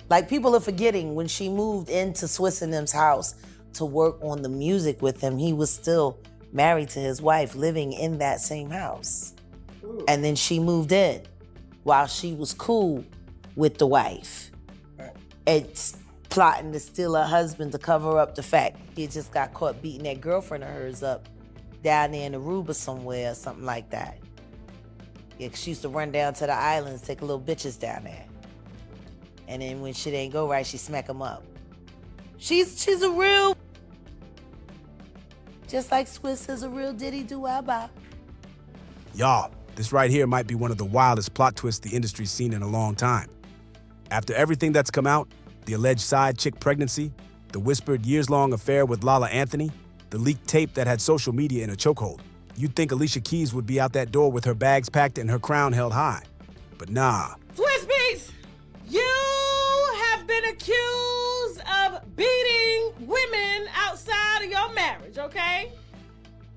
Like, people are forgetting when she moved into Swizz and them's house to work on the music with him, he was still married to his wife, living in that same house. Ooh. And then she moved in while she was cool with the wife. Right. It's plotting to steal her husband to cover up the fact he just got caught beating that girlfriend of hers up down there in Aruba somewhere or something like that. Yeah, 'cause she used to run down to the islands, take little bitches down there. And then when shit ain't go right, she smack them up. She's a real, just like Swizz is a real Diddy do-I-bop. Y'all, this right here might be one of the wildest plot twists the industry's seen in a long time. After everything that's come out, the alleged side chick pregnancy, the whispered years-long affair with Lala Anthony, the leaked tape that had social media in a chokehold, you'd think Alicia Keys would be out that door with her bags packed and her crown held high. But nah. Swizz Beatz, you have been accused of beating women outside of your marriage, okay?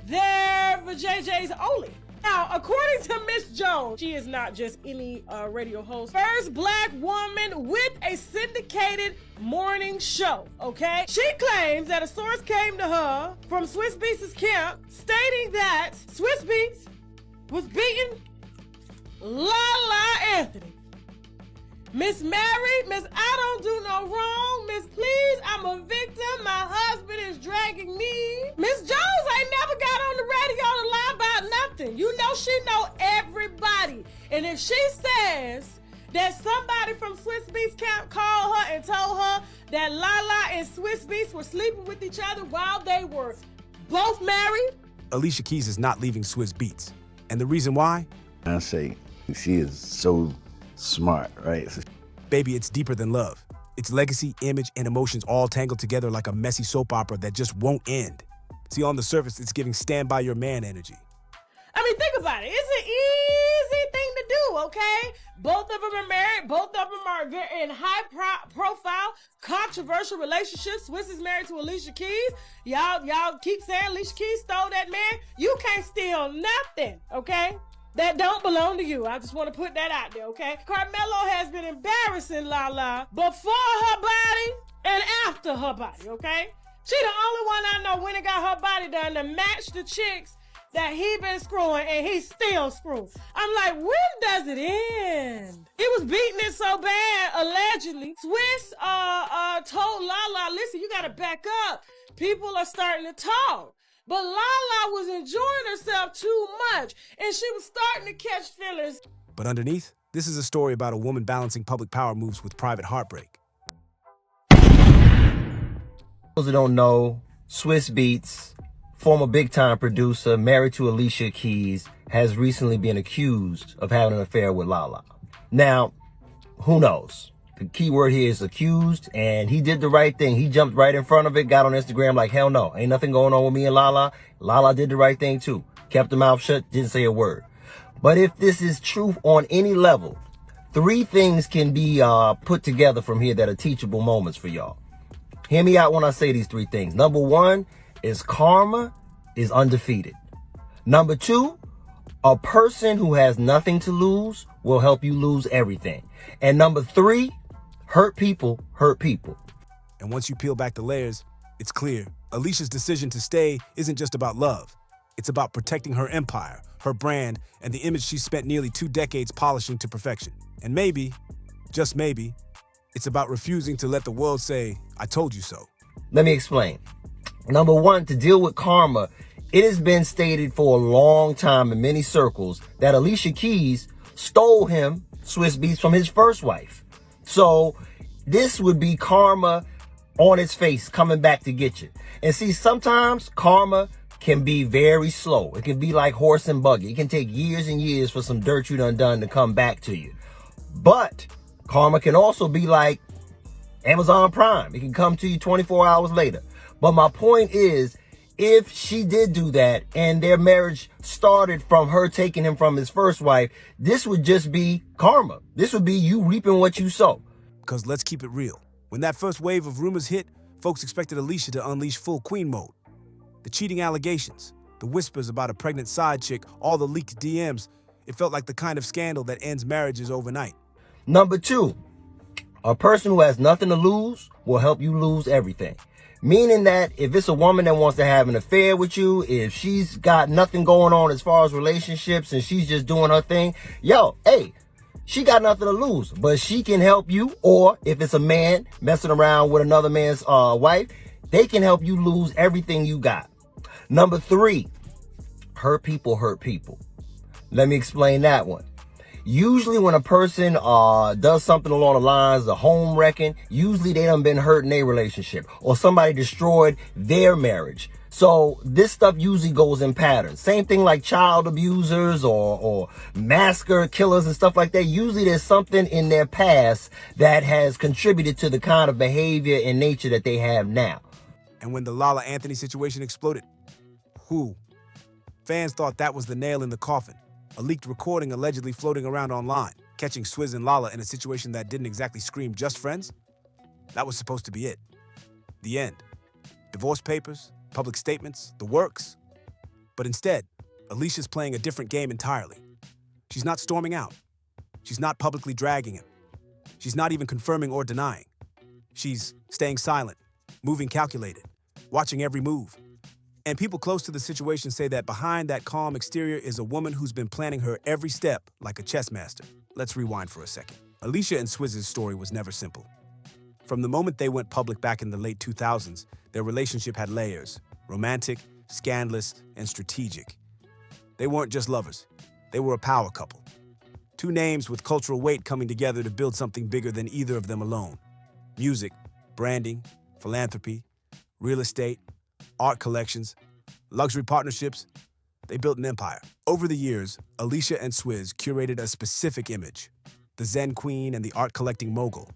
They're for JJ's only. Now, according to Miss Jones, she is not just any radio host. First black woman with a syndicated morning show, okay? She claims that a source came to her from Swizz Beatz's camp stating that Swizz Beatz was beating Lala Anthony. Miss Mary, Miss I don't do no wrong. Miss please, I'm a victim. My husband is dragging me. Miss Jones ain't never got on the radio to lie about nothing. You know she know everybody. And if she says that somebody from Swizz Beatz camp called her and told her that Lala and Swizz Beatz were sleeping with each other while they were both married. Alicia Keys is not leaving Swizz Beatz. And the reason why? I say she is so smart, right? Baby, it's deeper than love. It's legacy, image, and emotions all tangled together like a messy soap opera that just won't end. See, on the surface, it's giving Stand By Your Man energy. I mean, think about it. It's an easy thing to do, okay? Both of them are married. Both of them are in high-profile, controversial relationships. Swizz is married to Alicia Keys. Y'all keep saying Alicia Keys stole that man. You can't steal nothing, okay? That don't belong to you. I just want to put that out there, okay? Carmelo has been embarrassing Lala before her body and after her body, okay? She the only one I know when it got her body done to match the chicks that he been screwing and he still screwing. I'm like, when does it end? He was beating it so bad, allegedly. Swizz told Lala, listen, you gotta back up. People are starting to talk. But Lala was enjoying herself too much, and she was starting to catch feelings. But underneath, this is a story about a woman balancing public power moves with private heartbreak. Those who don't know, Swizz Beatz, former big-time producer, married to Alicia Keys, has recently been accused of having an affair with Lala. Now, who knows? The key word here is accused, and he did the right thing. He jumped right in front of it, got on Instagram like, hell no, ain't nothing going on with me and Lala. Lala did the right thing too. Kept her mouth shut, didn't say a word. But if this is truth on any level, 3 things can be put together from here that are teachable moments for y'all. Hear me out when I say these 3 things. Number 1 is karma is undefeated. Number 2, a person who has nothing to lose will help you lose everything. And number 3, hurt people hurt people. And once you peel back the layers, it's clear Alicia's decision to stay isn't just about love. It's about protecting her empire, her brand, and the image she spent nearly 2 decades polishing to perfection. And maybe, just maybe, it's about refusing to let the world say, I told you so. Let me explain. Number 1, to deal with karma, it has been stated for a long time in many circles that Alicia Keys stole him, Swizz Beatz, from his first wife. So this would be karma on its face coming back to get you. And see, sometimes karma can be very slow. It can be like horse and buggy. It can take years and years for some dirt you done to come back to you. But karma can also be like Amazon Prime. It can come to you 24 hours later. But my point is, if she did do that and their marriage started from her taking him from his first wife, this would just be karma. This would be you reaping what you sow. Because let's keep it real. When that first wave of rumors hit, folks expected Alicia to unleash full queen mode. The cheating allegations, the whispers about a pregnant side chick, all the leaked DMs, it felt like the kind of scandal that ends marriages overnight. Number 2, A person who has nothing to lose will help you lose everything. Meaning that if it's a woman that wants to have an affair with you, if she's got nothing going on as far as relationships and she's just doing her thing, she got nothing to lose, but she can help you. Or if it's a man messing around with another man's wife, they can help you lose everything you got. Number 3, hurt people hurt people. Let me explain that one. Usually when a person does something along the lines of home wrecking, usually they done been hurt in their relationship or somebody destroyed their marriage. So this stuff usually goes in patterns. Same thing like child abusers or massacre killers and stuff like that. Usually there's something in their past that has contributed to the kind of behavior and nature that they have now. And when the Lala Anthony situation exploded, fans thought that was the nail in the coffin. A leaked recording allegedly floating around online, catching Swizz and Lala in a situation that didn't exactly scream just friends. That was supposed to be it. The end. Divorce papers, public statements, the works. But instead, Alicia's playing a different game entirely. She's not storming out. She's not publicly dragging him. She's not even confirming or denying. She's staying silent, moving calculated, watching every move. And people close to the situation say that behind that calm exterior is a woman who's been planning her every step like a chess master. Let's rewind for a second. Alicia and Swizz's story was never simple. From the moment they went public back in the late 2000s, their relationship had layers: romantic, scandalous, and strategic. They weren't just lovers. They were a power couple. 2 names with cultural weight coming together to build something bigger than either of them alone. Music, branding, philanthropy, real estate, art collections, luxury partnerships. They built an empire. Over the years, Alicia and Swizz curated a specific image: the Zen queen and the art collecting mogul.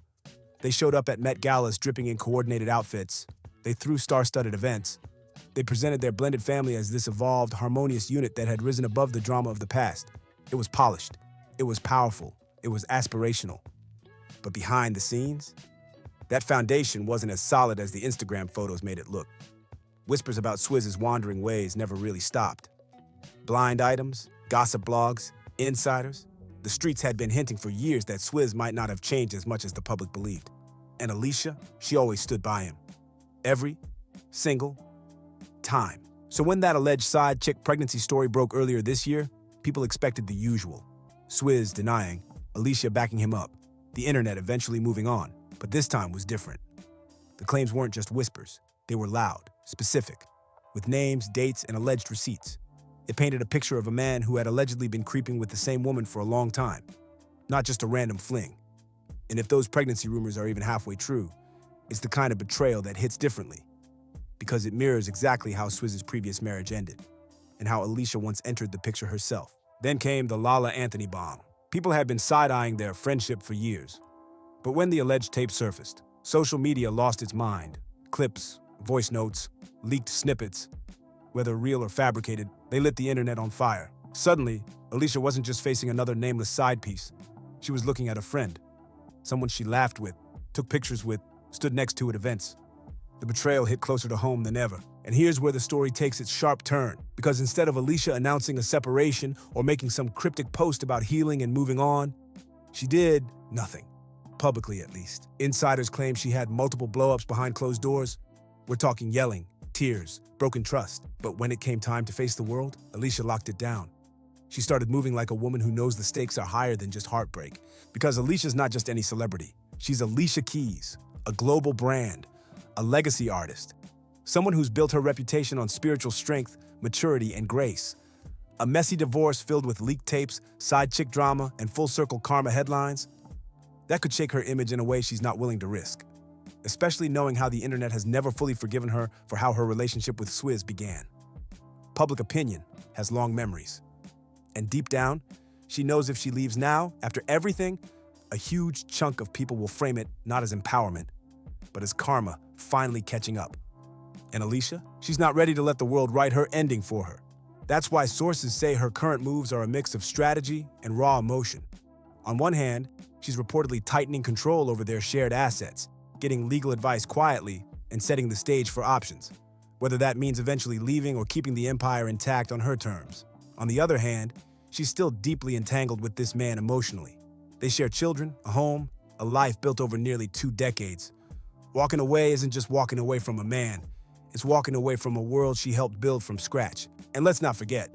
They showed up at Met Galas dripping in coordinated outfits. They threw star-studded events. They presented their blended family as this evolved, harmonious unit that had risen above the drama of the past. It was polished. It was powerful. It was aspirational. But behind the scenes, that foundation wasn't as solid as the Instagram photos made it look. Whispers about Swizz's wandering ways never really stopped. Blind items, gossip blogs, insiders. The streets had been hinting for years that Swizz might not have changed as much as the public believed. And Alicia, she always stood by him. Every single time. So when that alleged side chick pregnancy story broke earlier this year, people expected the usual. Swizz denying, Alicia backing him up, the internet eventually moving on. But this time was different. The claims weren't just whispers. They were loud, specific, with names, dates, and alleged receipts. It painted a picture of a man who had allegedly been creeping with the same woman for a long time, not just a random fling. And if those pregnancy rumors are even halfway true, it's the kind of betrayal that hits differently, because it mirrors exactly how Swizz's previous marriage ended, and how Alicia once entered the picture herself. Then came the Lala Anthony bomb. People had been side-eyeing their friendship for years. But when the alleged tape surfaced, social media lost its mind. Clips, voice notes, leaked snippets, whether real or fabricated, they lit the internet on fire. Suddenly, Alicia wasn't just facing another nameless side piece. She was looking at a friend, someone she laughed with, took pictures with, stood next to at events. The betrayal hit closer to home than ever. And here's where the story takes its sharp turn, because instead of Alicia announcing a separation or making some cryptic post about healing and moving on, she did nothing, publicly at least. Insiders claim she had multiple blow-ups behind closed doors. We're talking yelling, tears, broken trust. But when it came time to face the world, Alicia locked it down. She started moving like a woman who knows the stakes are higher than just heartbreak. Because Alicia's not just any celebrity. She's Alicia Keys, a global brand, a legacy artist, someone who's built her reputation on spiritual strength, maturity, and grace. A messy divorce filled with leaked tapes, side chick drama, and full-circle karma headlines. That could shake her image in a way she's not willing to risk, especially knowing how the internet has never fully forgiven her for how her relationship with Swizz began. Public opinion has long memories. And deep down, she knows if she leaves now, after everything, a huge chunk of people will frame it not as empowerment, but as karma finally catching up. And Alicia, she's not ready to let the world write her ending for her. That's why sources say her current moves are a mix of strategy and raw emotion. On one hand, she's reportedly tightening control over their shared assets, getting legal advice quietly, and setting the stage for options, whether that means eventually leaving or keeping the empire intact on her terms. On the other hand, she's still deeply entangled with this man emotionally. They share children, a home, a life built over nearly 2 decades. Walking away isn't just walking away from a man, it's walking away from a world she helped build from scratch. And let's not forget,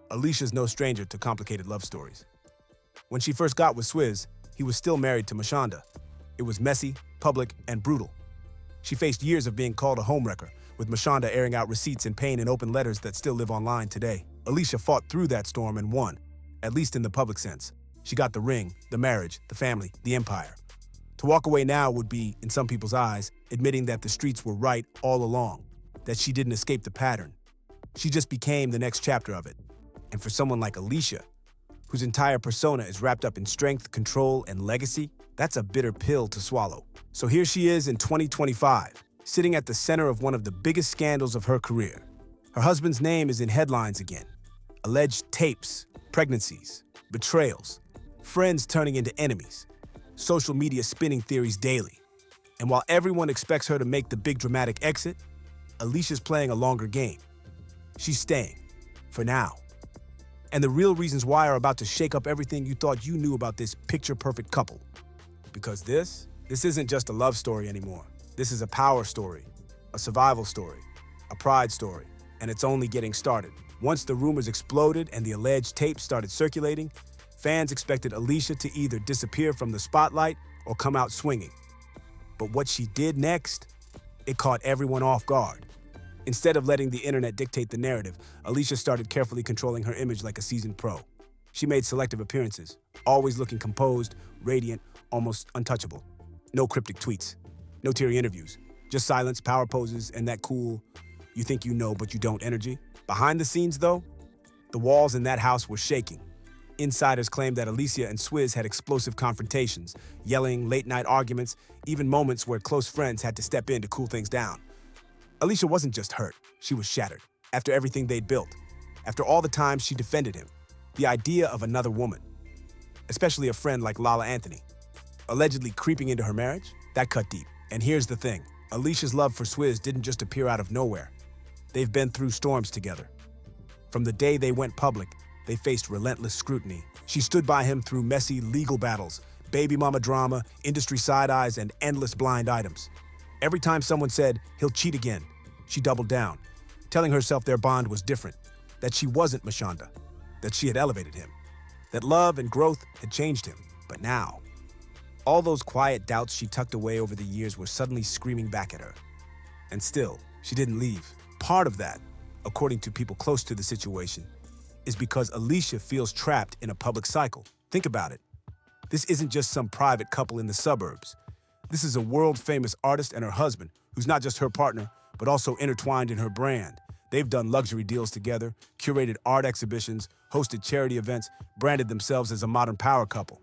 Alicia's no stranger to complicated love stories. When she first got with Swizz, he was still married to Mashonda. It was messy, public, and brutal. She faced years of being called a homewrecker, with Mashonda airing out receipts in pain and open letters that still live online today. Alicia fought through that storm and won, at least in the public sense. She got the ring, the marriage, the family, the empire. To walk away now would be, in some people's eyes, admitting that the streets were right all along, that she didn't escape the pattern. She just became the next chapter of it. And for someone like Alicia, whose entire persona is wrapped up in strength, control, and legacy, that's a bitter pill to swallow. So here she is in 2025, sitting at the center of one of the biggest scandals of her career. Her husband's name is in headlines again. Alleged tapes, pregnancies, betrayals, friends turning into enemies, social media spinning theories daily. And while everyone expects her to make the big dramatic exit, Alicia's playing a longer game. She's staying, for now. And the real reasons why are about to shake up everything you thought you knew about this picture-perfect couple. Because this isn't just a love story anymore. This is a power story, a survival story, a pride story, and it's only getting started. Once the rumors exploded and the alleged tapes started circulating, fans expected Alicia to either disappear from the spotlight or come out swinging. But what she did next, it caught everyone off guard. Instead of letting the internet dictate the narrative, Alicia started carefully controlling her image like a seasoned pro. She made selective appearances, always looking composed, radiant, almost untouchable. No cryptic tweets, no teary interviews, just silence, power poses, and that cool, you think you know but you don't energy. Behind the scenes, though, the walls in that house were shaking. Insiders claimed that Alicia and Swizz had explosive confrontations, yelling, late-night arguments, even moments where close friends had to step in to cool things down. Alicia wasn't just hurt, she was shattered. After everything they'd built, after all the times she defended him, the idea of another woman, especially a friend like Lala Anthony, allegedly creeping into her marriage, that cut deep. And here's the thing, Alicia's love for Swizz didn't just appear out of nowhere. They've been through storms together. From the day they went public, they faced relentless scrutiny. She stood by him through messy legal battles, baby mama drama, industry side-eyes, and endless blind items. Every time someone said, he'll cheat again, she doubled down, telling herself their bond was different, that she wasn't Mashonda, that she had elevated him, that love and growth had changed him. But now, all those quiet doubts she tucked away over the years were suddenly screaming back at her. And still, she didn't leave. Part of that, according to people close to the situation, is because Alicia feels trapped in a public cycle. Think about it. This isn't just some private couple in the suburbs. This is a world-famous artist and her husband, who's not just her partner, but also intertwined in her brand. They've done luxury deals together, curated art exhibitions, hosted charity events, branded themselves as a modern power couple.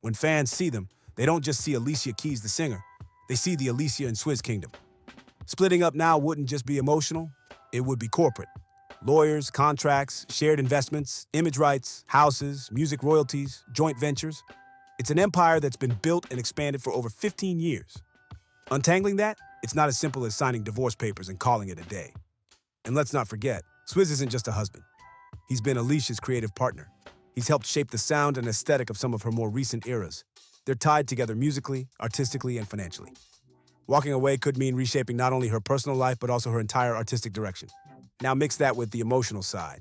When fans see them, they don't just see Alicia Keys, the singer. They see the Alicia and Swizz kingdom. Splitting up now wouldn't just be emotional, it would be corporate. Lawyers, contracts, shared investments, image rights, houses, music royalties, joint ventures. It's an empire that's been built and expanded for over 15 years. Untangling that, it's not as simple as signing divorce papers and calling it a day. And let's not forget, Swizz isn't just a husband. He's been Alicia's creative partner. He's helped shape the sound and aesthetic of some of her more recent eras. They're tied together musically, artistically, and financially. Walking away could mean reshaping not only her personal life, but also her entire artistic direction. Now mix that with the emotional side,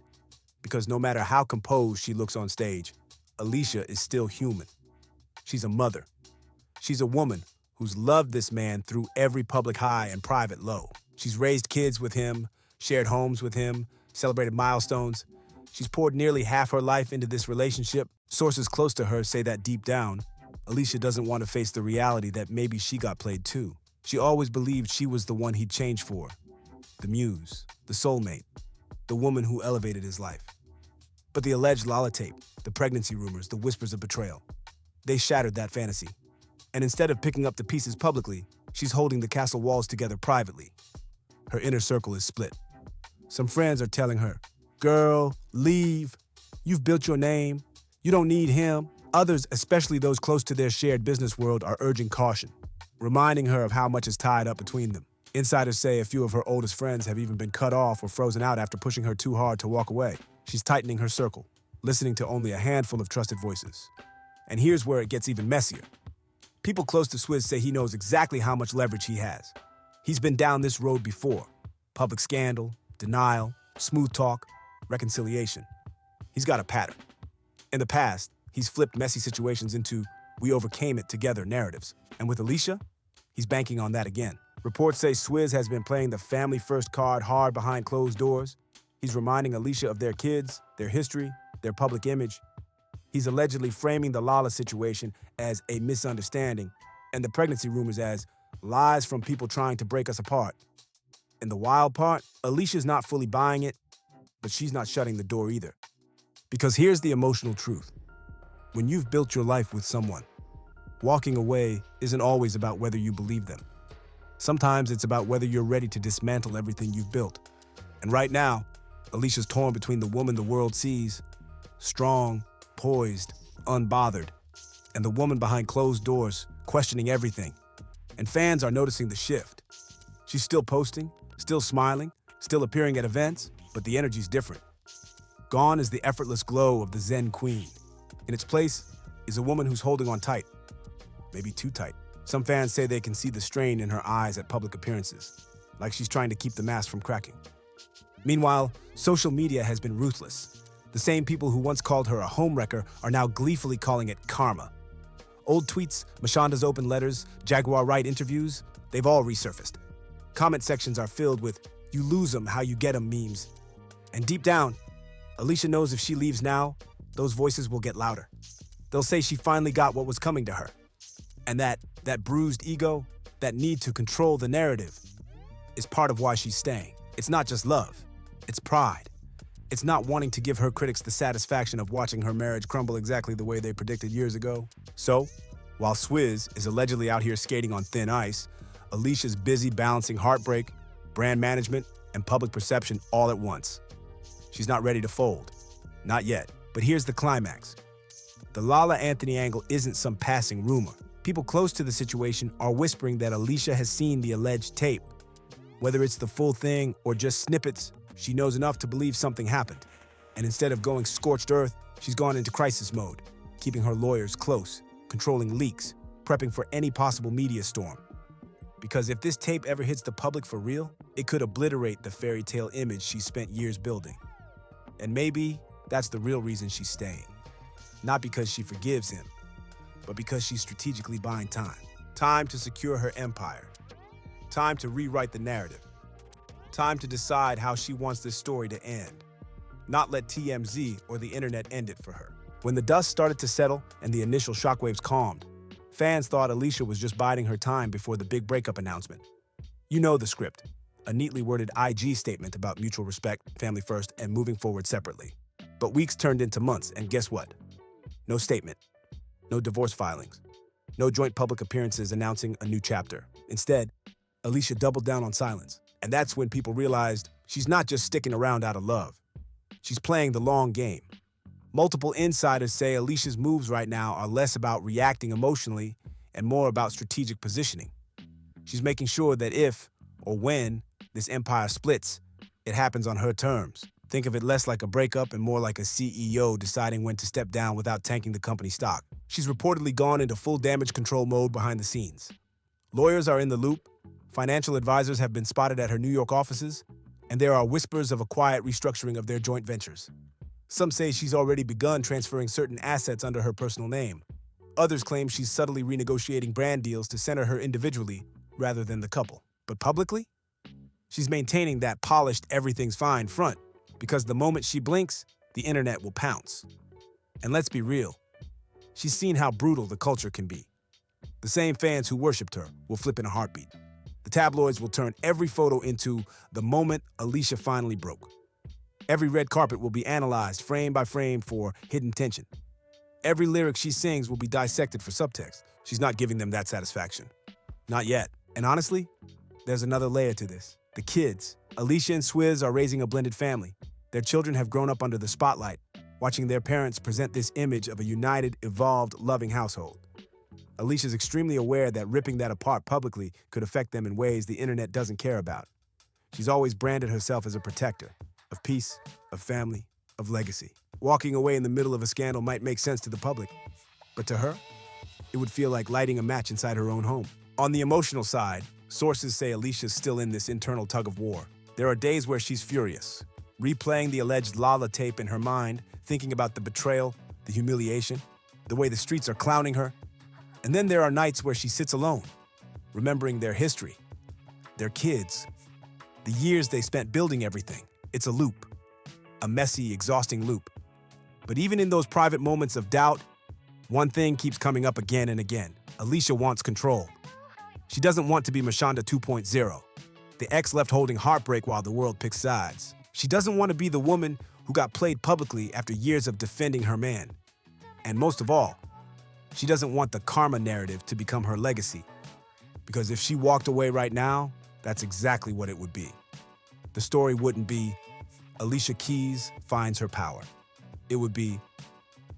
because no matter how composed she looks on stage, Alicia is still human. She's a mother. She's a woman who's loved this man through every public high and private low. She's raised kids with him, shared homes with him, celebrated milestones. She's poured nearly half her life into this relationship. Sources close to her say that deep down, Alicia doesn't want to face the reality that maybe she got played too. She always believed she was the one he'd change for. The muse, the soulmate, the woman who elevated his life. But the alleged Lala tape, the pregnancy rumors, the whispers of betrayal, they shattered that fantasy. And instead of picking up the pieces publicly, she's holding the castle walls together privately. Her inner circle is split. Some friends are telling her, "Girl, leave. You've built your name. You don't need him." Others, especially those close to their shared business world, are urging caution, reminding her of how much is tied up between them. Insiders say a few of her oldest friends have even been cut off or frozen out after pushing her too hard to walk away. She's tightening her circle, listening to only a handful of trusted voices. And here's where it gets even messier. People close to Swizz say he knows exactly how much leverage he has. He's been down this road before. Public scandal, denial, smooth talk, reconciliation. He's got a pattern. In the past, he's flipped messy situations into "we overcame it together" narratives. And with Alicia, he's banking on that again. Reports say Swizz has been playing the family-first card hard behind closed doors. He's reminding Alicia of their kids, their history, their public image. He's allegedly framing the Lala situation as a misunderstanding and the pregnancy rumors as lies from people trying to break us apart. And the wild part, Alicia's not fully buying it, but she's not shutting the door either. Because here's the emotional truth. When you've built your life with someone, walking away isn't always about whether you believe them. Sometimes it's about whether you're ready to dismantle everything you've built. And right now, Alicia's torn between the woman the world sees, strong, poised, unbothered, and the woman behind closed doors, questioning everything. And fans are noticing the shift. She's still posting, still smiling, still appearing at events, but the energy's different. Gone is the effortless glow of the Zen queen. In its place is a woman who's holding on tight, maybe too tight. Some fans say they can see the strain in her eyes at public appearances, like she's trying to keep the mask from cracking. Meanwhile, social media has been ruthless. The same people who once called her a homewrecker are now gleefully calling it karma. Old tweets, Mashanda's open letters, Jaguar Wright interviews, they've all resurfaced. Comment sections are filled with "you lose 'em, how you get 'em" memes. And deep down, Alicia knows if she leaves now, those voices will get louder. They'll say she finally got what was coming to her. And that bruised ego, that need to control the narrative, is part of why she's staying. It's not just love, it's pride. It's not wanting to give her critics the satisfaction of watching her marriage crumble exactly the way they predicted years ago. So, while Swizz is allegedly out here skating on thin ice, Alicia's busy balancing heartbreak, brand management, and public perception all at once. She's not ready to fold. Not yet. But here's the climax. The Lala Anthony angle isn't some passing rumor. People close to the situation are whispering that Alicia has seen the alleged tape. Whether it's the full thing or just snippets, she knows enough to believe something happened. And instead of going scorched earth, she's gone into crisis mode, keeping her lawyers close, controlling leaks, prepping for any possible media storm. Because if this tape ever hits the public for real, it could obliterate the fairy tale image she spent years building. And maybe that's the real reason she's staying. Not because she forgives him, but because she's strategically buying time. Time to secure her empire. Time to rewrite the narrative. Time to decide how she wants this story to end. Not let TMZ or the internet end it for her. When the dust started to settle and the initial shockwaves calmed, fans thought Alicia was just biding her time before the big breakup announcement. You know the script. A neatly worded IG statement about mutual respect, family first, and moving forward separately. But weeks turned into months, and guess what? No statement. No divorce filings. No joint public appearances announcing a new chapter. Instead, Alicia doubled down on silence. And that's when people realized she's not just sticking around out of love. She's playing the long game. Multiple insiders say Alicia's moves right now are less about reacting emotionally and more about strategic positioning. She's making sure that if, or when, this empire splits, it happens on her terms. Think of it less like a breakup and more like a CEO deciding when to step down without tanking the company stock. She's reportedly gone into full damage control mode behind the scenes. Lawyers are in the loop, financial advisors have been spotted at her New York offices, and there are whispers of a quiet restructuring of their joint ventures. Some say she's already begun transferring certain assets under her personal name. Others claim she's subtly renegotiating brand deals to center her individually rather than the couple. But publicly, she's maintaining that polished everything's fine front, because the moment she blinks, the internet will pounce. And let's be real, she's seen how brutal the culture can be. The same fans who worshipped her will flip in a heartbeat. The tabloids will turn every photo into the moment Alicia finally broke. Every red carpet will be analyzed frame by frame for hidden tension. Every lyric she sings will be dissected for subtext. She's not giving them that satisfaction. Not yet. And honestly, there's another layer to this. The kids. Alicia and Swizz are raising a blended family. Their children have grown up under the spotlight, watching their parents present this image of a united, evolved, loving household. Alicia's extremely aware that ripping that apart publicly could affect them in ways the internet doesn't care about. She's always branded herself as a protector of peace, of family, of legacy. Walking away in the middle of a scandal might make sense to the public, but to her, It would feel like lighting a match inside her own home. On the emotional side, sources say Alicia's still in this internal tug of war. There are days where she's furious, replaying the alleged Lala tape in her mind, thinking about the betrayal, the humiliation, the way the streets are clowning her. And then there are nights where she sits alone, remembering their history, their kids, the years they spent building everything. It's a loop, a messy, exhausting loop. But even in those private moments of doubt, one thing keeps coming up again and again. Alicia wants control. She doesn't want to be Mashonda 2.0, the ex left holding heartbreak while the world picks sides. She doesn't want to be the woman who got played publicly after years of defending her man. And most of all, she doesn't want the karma narrative to become her legacy. Because if she walked away right now, that's exactly what it would be. The story wouldn't be Alicia Keys finds her power. It would be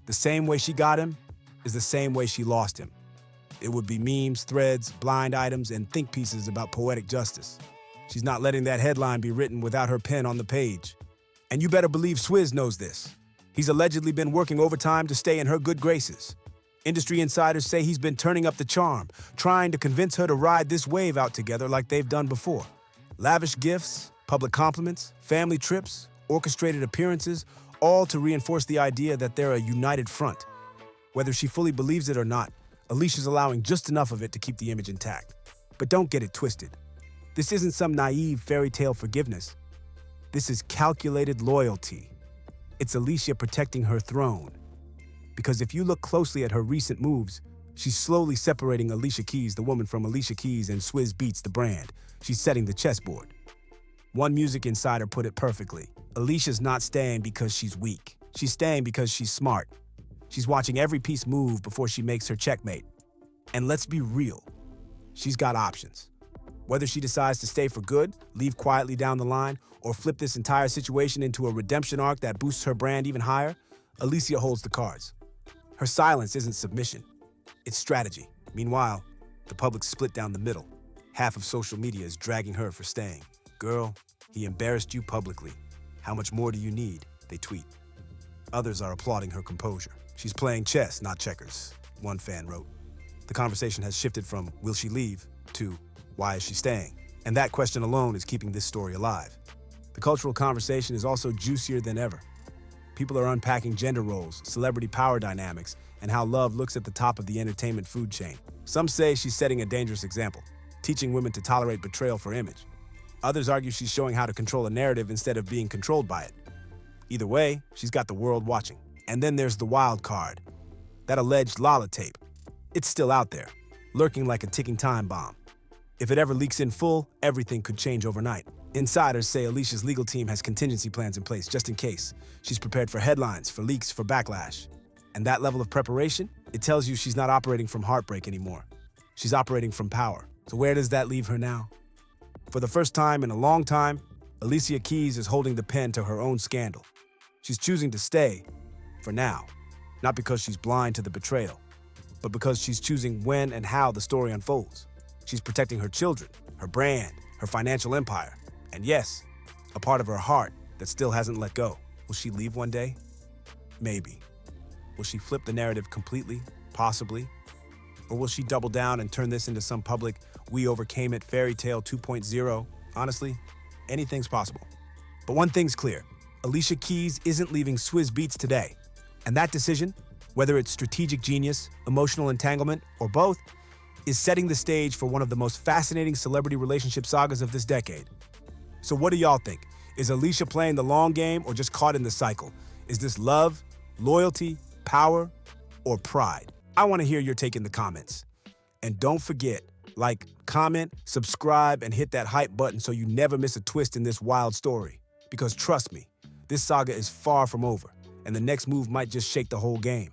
the same way she got him is the same way she lost him. It would be memes, threads, blind items, and think pieces about poetic justice. She's not letting that headline be written without her pen on the page. And you better believe Swizz knows this. He's allegedly been working overtime to stay in her good graces. Industry insiders say he's been turning up the charm, trying to convince her to ride this wave out together like they've done before. Lavish gifts, public compliments, family trips, orchestrated appearances, all to reinforce the idea that they're a united front. Whether she fully believes it or not, Alicia's allowing just enough of it to keep the image intact. But don't get it twisted. This isn't some naive fairy tale forgiveness. This is calculated loyalty. It's Alicia protecting her throne. Because if you look closely at her recent moves, she's slowly separating Alicia Keys, the woman, from Alicia Keys and Swizz Beatz, the brand. She's setting the chessboard. One music insider put it perfectly. Alicia's not staying because she's weak. She's staying because she's smart. She's watching every piece move before she makes her checkmate. And let's be real, she's got options. Whether she decides to stay for good, leave quietly down the line, or flip this entire situation into a redemption arc that boosts her brand even higher, Alicia holds the cards. Her silence isn't submission, it's strategy. Meanwhile, the public's split down the middle. Half of social media is dragging her for staying. Girl, he embarrassed you publicly. How much more do you need? They tweet. Others are applauding her composure. She's playing chess, not checkers, one fan wrote. The conversation has shifted from will she leave to why is she staying? And that question alone is keeping this story alive. The cultural conversation is also juicier than ever. People are unpacking gender roles, celebrity power dynamics, and how love looks at the top of the entertainment food chain. Some say she's setting a dangerous example, teaching women to tolerate betrayal for image. Others argue she's showing how to control a narrative instead of being controlled by it. Either way, she's got the world watching. And then there's the wild card, that alleged Lala tape. It's still out there, lurking like a ticking time bomb. If it ever leaks in full, everything could change overnight. Insiders say Alicia's legal team has contingency plans in place just in case. She's prepared for headlines, for leaks, for backlash. And that level of preparation, it tells you she's not operating from heartbreak anymore. She's operating from power. So where does that leave her now? For the first time in a long time, Alicia Keys is holding the pen to her own scandal. She's choosing to stay, for now, not because she's blind to the betrayal, but because she's choosing when and how the story unfolds. She's protecting her children, her brand, her financial empire, and yes, a part of her heart that still hasn't let go. Will she leave one day? Maybe. Will she flip the narrative completely? Possibly. Or will she double down and turn this into some public we overcame it fairy tale 2.0? Honestly, anything's possible. But one thing's clear, Alicia Keys isn't leaving Swizz Beatz today. And that decision, whether it's strategic genius, emotional entanglement, or both, is setting the stage for one of the most fascinating celebrity relationship sagas of this decade. So what do y'all think? Is Alicia playing the long game or just caught in the cycle? Is this love, loyalty, power, or pride? I want to hear your take in the comments. And don't forget, like, comment, subscribe, and hit that hype button so you never miss a twist in this wild story. Because trust me, this saga is far from over, and the next move might just shake the whole game.